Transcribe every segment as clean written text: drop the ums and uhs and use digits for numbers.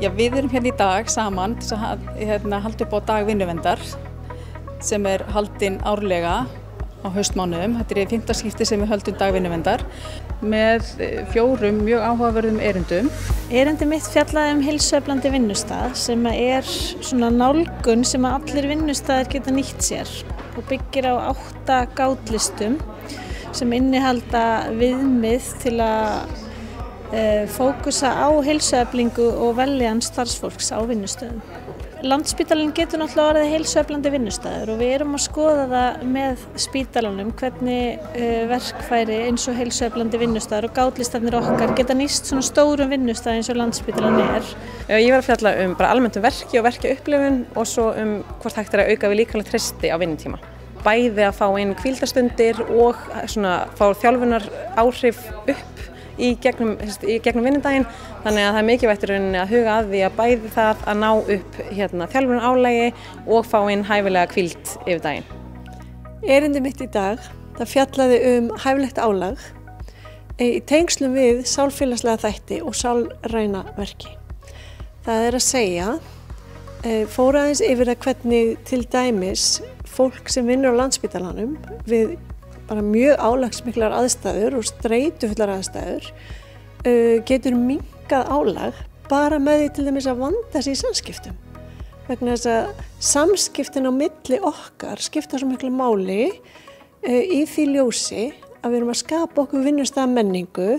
Já, við erum hérna í dag saman til að halda upp á dag vinnuverndar sem haldinn árlega á haustmánuðum. Þetta í 5. skipti sem við höldum dag vinnuverndar með 4 mjög áhugaverðum erindum. Erindi mitt fjallaði heilsueflandi vinnustað sem svona nálgun sem allir vinnustaðir geta nýtt sér og byggir á 8 gátlistum sem innihalda viðmið til að fókusa á heilsueflingu og veljan starfsfólks á vinnustöðum. Landspítalinn getur náttúrulega orðið heilsueflandi vinnustaður og við erum að skoða það með spítalanum hvernig verkfæri eins og heilsueflandi vinnustaður og gátlistarnir okkar geta nýst svona stórum vinnustað eins og Landspítalinn Ég var að fjalla bara almennt verki og verkjaupplifun og svo hvort hægt að auka við líkamlegt hreysti á vinnutíma. Bæði að fá inn hvíldastundir og svona fá þjálfunar áhrif upp í gegnum vinnudaginn, þannig að það mikilvægt í rauninni að huga að því að bæði það að ná upp þjálfunar álagi og fá inn hæfilega hvíld yfir daginn. Erindi mitt í dag, það fjallaði hæfilegt álag í tengslum við sálfélagslega þætti og sálræna verki. Það að segja, fór aðeins yfir að hvernig til dæmis fólk sem vinnur á Landspítalanum við bara mjög álagsmiklar aðstæður og streitufullar aðstæður getur minnkað álag bara með því til dæmis að vanda sig í samskiptum. Vegna þess að samskiptin á milli okkar skipta svo miklu máli í því ljósi að við erum að skapa okkur vinnustaðamenningu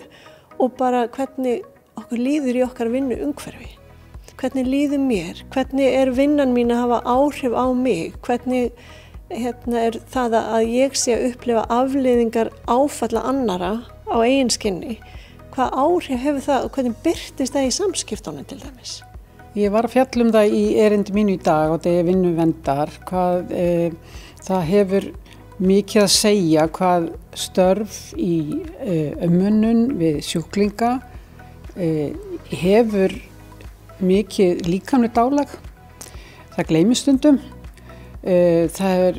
og bara hvernig okkur líður í okkar vinnuumhverfi. Hvernig líður mér? Hvernig vinnan mín að hafa áhrif á mig? Hvernig það að ég sé að upplifa afleiðingar áfalla annara á eigin skinni. Hvað áhrif hefur það og hvernig birtist það í samskiptunum til dæmis? Ég var að fjalla það í erindi mínu í dag og þetta vinnuverndar. Það hefur mikið að segja hvað störf í umönnun við sjúklinga hefur mikið líkamlegt álag. Það gleymist stundum. Það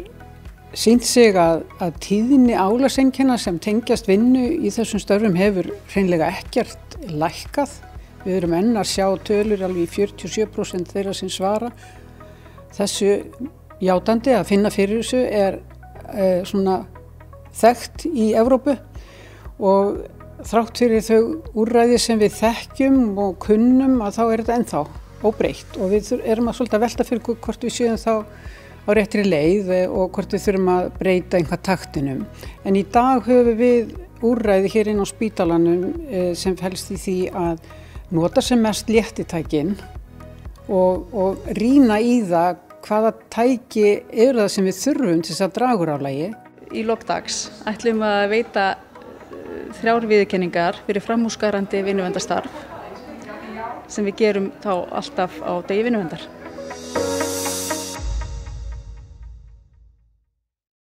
sýnt sig að tíðni álagseinkenna sem tengjast vinnu í þessum störfum hefur hreinlega ekkert lækkað. Við erum enn að sjá tölur alveg í 47% þeirra sem svara. Þessu játandi að finna fyrir þessu svona þekkt í Evrópu og þrátt fyrir þau úrræði sem við þekkjum og kunnum að þá þetta ennþá óbreytt og við erum að svolítið velta fyrir hvort við séum þá á réttri leið og hvort við þurfum að breyta einhvað taktinum. En í dag höfum við úrræði hér inn á spítalanum sem felst í því að nota sem mest léttitækin og rýna í það hvaða tæki það sem við þurfum til þess að draga úr álagi. Í lok dags ætlum að veita 3 viðurkenningar fyrir framúrskarandi vinnuverndarstarf sem við gerum þá alltaf á degi vinnuverndar.